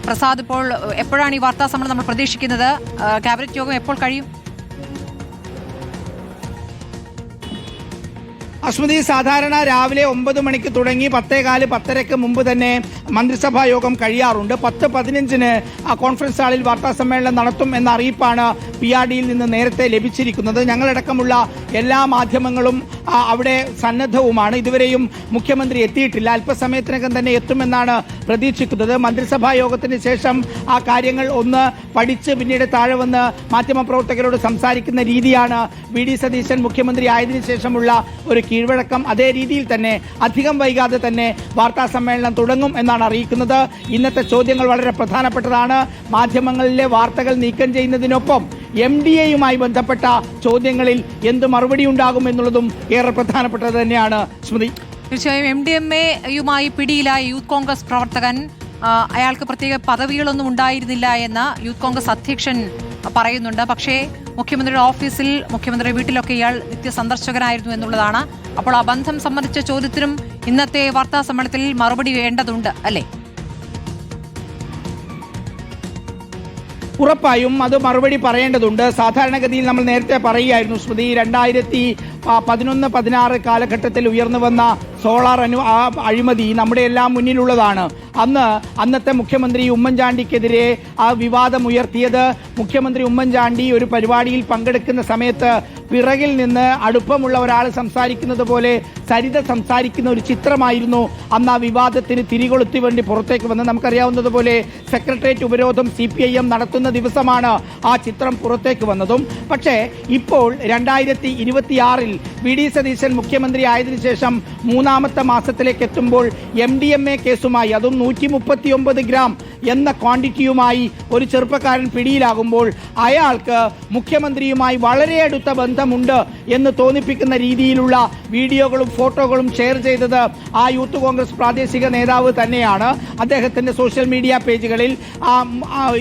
പ്രസാദ്, ഇപ്പോൾ എപ്പോഴാണ് ഈ വാർത്താ സമ്മേളനം നമ്മൾ പ്രതീക്ഷിക്കുന്നത്? ക്യാബിനറ്റ് യോഗം എപ്പോൾ കഴിയും? അശ്മതി, സാധാരണ രാവിലെ 9 മണിക്ക് തുടങ്ങി 10:15 10:30 മുമ്പ് തന്നെ മന്ത്രിസഭാ യോഗം കഴിയാറുണ്ട്. 10:15 കോൺഫറൻസ് ഹാളിൽ വാർത്താ സമ്മേളനം നടത്തും എന്ന അറിയിപ്പാണ് PRDയിൽ നിന്ന് നേരത്തെ ലഭിച്ചിരിക്കുന്നത്. ഞങ്ങളടക്കമുള്ള എല്ലാ മാധ്യമങ്ങളും അവിടെ സന്നദ്ധവുമാണ്. ഇതുവരെയും മുഖ്യമന്ത്രി എത്തിയിട്ടില്ല. അല്പസമയത്തിനകം തന്നെ എത്തുമെന്നാണ് പ്രതീക്ഷിക്കുന്നത്. മന്ത്രിസഭാ യോഗത്തിന് ശേഷം ആ കാര്യങ്ങൾ ഒന്ന് പഠിച്ച് പിന്നീട് താഴെ വന്ന് മാധ്യമപ്രവർത്തകരോട് സംസാരിക്കുന്ന രീതിയാണ് VD സതീശൻ മുഖ്യമന്ത്രി ആയതിനു ശേഷമുള്ള ഒരു കീഴ്വഴക്കം. അതേ രീതിയിൽ തന്നെ അധികം വൈകാതെ തന്നെ വാർത്താ സമ്മേളനം തുടങ്ങും എന്നാണ് അറിയിക്കുന്നത്. ഇന്നത്തെ ചോദ്യങ്ങൾ വളരെ പ്രധാനപ്പെട്ടതാണ്. മാധ്യമങ്ങളിലെ വാർത്തകൾ നീക്കം ചെയ്യുന്നതിനൊപ്പം MDAയുമായി ബന്ധപ്പെട്ട ചോദ്യങ്ങളിൽ എന്ത് മറുപടി ഉണ്ടാകും എന്നുള്ളതും ഏറെ പ്രധാനപ്പെട്ടത് തന്നെയാണ്. സ്മൃതി, തീർച്ചയായും MDMA-യുമായി പിടിയിലായ യൂത്ത് കോൺഗ്രസ് പ്രവർത്തകൻ, അയാൾക്ക് പ്രത്യേക പദവികളൊന്നും ഉണ്ടായിരുന്നില്ല എന്ന് യൂത്ത് കോൺഗ്രസ് അധ്യക്ഷൻ പറയുന്നുണ്ട്. പക്ഷേ മുഖ്യമന്ത്രിയുടെ ഓഫീസിൽ, മുഖ്യമന്ത്രിയുടെ വീട്ടിലൊക്കെ ഇയാൾ നിത്യസന്ദർശകനായിരുന്നു എന്നുള്ളതാണ്. അപ്പോൾ ആ ബന്ധം സംബന്ധിച്ച ചോദ്യത്തിനും ഇന്നത്തെ വാർത്താ സമ്മേളനത്തിൽ മറുപടി വേണ്ടതുണ്ട് അല്ലേ? ഉറപ്പായും അത് മറുപടി പറയേണ്ടതുണ്ട്. സാധാരണഗതിയിൽ നമ്മൾ നേരത്തെ പറയുകയായിരുന്നു സ്മൃതി, 2011-16 കാലഘട്ടത്തിൽ ഉയർന്നു വന്ന സോളാർ അഴിമതി നമ്മുടെ എല്ലാം മുന്നിലുള്ളതാണ്. അന്നത്തെ മുഖ്യമന്ത്രി ഉമ്മൻചാണ്ടിക്കെതിരെ ആ വിവാദം ഉയർത്തിയത് മുഖ്യമന്ത്രി ഉമ്മൻചാണ്ടി ഒരു പരിപാടിയിൽ പങ്കെടുക്കുന്ന സമയത്ത് പിറകിൽ നിന്ന് അടുപ്പമുള്ള ഒരാൾ സംസാരിക്കുന്നത് പോലെ സരിത സംസാരിക്കുന്ന ഒരു ചിത്രമായിരുന്നു അന്ന് ആ വിവാദത്തിന് തിരികൊളുത്തി വേണ്ടി പുറത്തേക്ക് വന്നത്. നമുക്കറിയാവുന്നതുപോലെ സെക്രട്ടേറിയറ്റ് ഉപരോധം CPIM നടത്തുന്ന ദിവസമാണ് ആ ചിത്രം പുറത്തേക്ക് വന്നതും. പക്ഷേ ഇപ്പോൾ 2026-ൽ VD സതീശൻ മുഖ്യമന്ത്രി ആയതിനു ശേഷം 3ാമത്തെ മാസത്തിലേക്ക് എത്തുമ്പോൾ MDMA കേസുമായി, അതും 139 ഗ്രാം എന്ന ക്വാണ്ടിറ്റിയുമായി ഒരു ചെറുപ്പക്കാരൻ പിടിയിലാകുമ്പോൾ അയാൾക്ക് മുഖ്യമന്ത്രിയുമായി വളരെ അടുത്ത ബന്ധമുണ്ട് എന്ന് തോന്നിപ്പിക്കുന്ന രീതിയിലുള്ള വീഡിയോകളും ഫോട്ടോകളും ഷെയർ ചെയ്തത് ആ യൂത്ത് കോൺഗ്രസ് പ്രാദേശിക നേതാവ് തന്നെയാണ്. അദ്ദേഹത്തിന്റെ സോഷ്യൽ മീഡിയ പേജുകളിൽ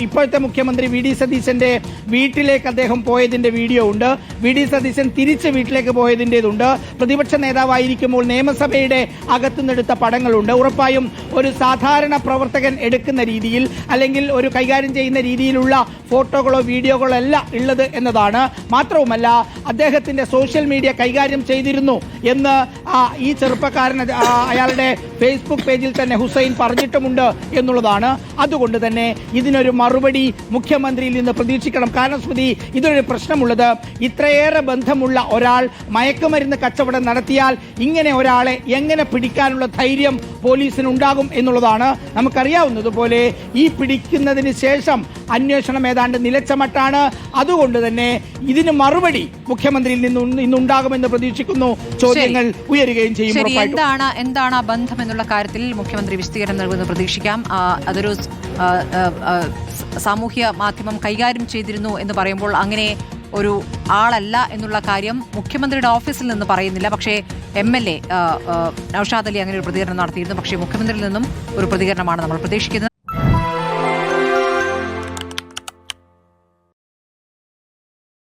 ഇപ്പോഴത്തെ മുഖ്യമന്ത്രി VD സതീശന്റെ വീട്ടിലേക്ക് അദ്ദേഹം പോയതിന്റെ വീഡിയോ ഉണ്ട്. VD സതീശൻ തിരിച്ച് വീട്ടിലേക്ക് പോയതിൻ്റെതുണ്ട്. പ്രതിപക്ഷ നേതാവായിരിക്കുമ്പോൾ നിയമസഭയുടെ അകത്തുനിന്നെടുത്ത പടങ്ങളുണ്ട്. ഉറപ്പായും ഒരു സാധാരണ പ്രവർത്തകൻ എടുക്കുന്ന രീതിയിൽ, അല്ലെങ്കിൽ ഒരു കൈകാര്യം ചെയ്യുന്ന രീതിയിലുള്ള ഫോട്ടോകളോ വീഡിയോകളോ അല്ല ഉള്ളത് എന്നതാണ്. മാത്രവുമല്ല, അദ്ദേഹത്തിന്റെ സോഷ്യൽ മീഡിയ കൈകാര്യം ചെയ്തിരുന്നു എന്ന് ഈ ചെറുപ്പക്കാരൻ അയാളുടെ ഫേസ്ബുക്ക് പേജിൽ തന്നെ ഹുസൈൻ പറഞ്ഞിട്ടുമുണ്ട് എന്നുള്ളതാണ്. അതുകൊണ്ട് തന്നെ ഇതിനൊരു മറുപടി മുഖ്യമന്ത്രിയിൽ നിന്ന് പ്രതീക്ഷിക്കണം. കാരണം സ്മൃതി, ഇതൊരു പ്രശ്നമുള്ളത്, ഇത്രയേറെ ബന്ധമുള്ള ഒരാൾ മയക്കുമരുന്ന് കച്ചവടം നടത്തിയാൽ ഇങ്ങനെ ഒരാളെ എങ്ങനെ പിടിക്കാനുള്ള ധൈര്യം പോലീസിനുണ്ടാകും എന്നുള്ളതാണ്. നമുക്കറിയാവുന്നതുപോലെ ഈ പിടിക്കുന്നതിന് ശേഷം അന്വേഷണം ഏതാണ്ട് നിലച്ച മട്ടാണ്. അതുകൊണ്ട് തന്നെ ഇതിന് മറുപടി മുഖ്യമന്ത്രിയിൽ നിന്ന് ഇന്നുണ്ടാകുമെന്ന് പ്രതീക്ഷിക്കുന്നു. ചോദ്യങ്ങൾ ഉയരുകയും ചെയ്യും. എന്താണ് ആ ബന്ധം എന്നുള്ള കാര്യത്തിൽ മുഖ്യമന്ത്രി വിശദീകരണം നൽകുമെന്ന് പ്രതീക്ഷിക്കാം. അതൊരു സാമൂഹ്യ മാധ്യമം കൈകാര്യം ചെയ്തിരുന്നു എന്ന് പറയുമ്പോൾ അങ്ങനെ ഒരു ആളല്ല എന്നുള്ള കാര്യം മുഖ്യമന്ത്രിയുടെ ഓഫീസിൽ നിന്ന് പറയുന്നില്ല. പക്ഷേ MLA നൌഷാദ് അലി അങ്ങനെ ഒരു പ്രതികരണം നടത്തിയിരുന്നു. പക്ഷേ മുഖ്യമന്ത്രിയിൽ നിന്നും ഒരു പ്രതികരണമാണ് നമ്മൾ പ്രതീക്ഷിക്കുന്നത്.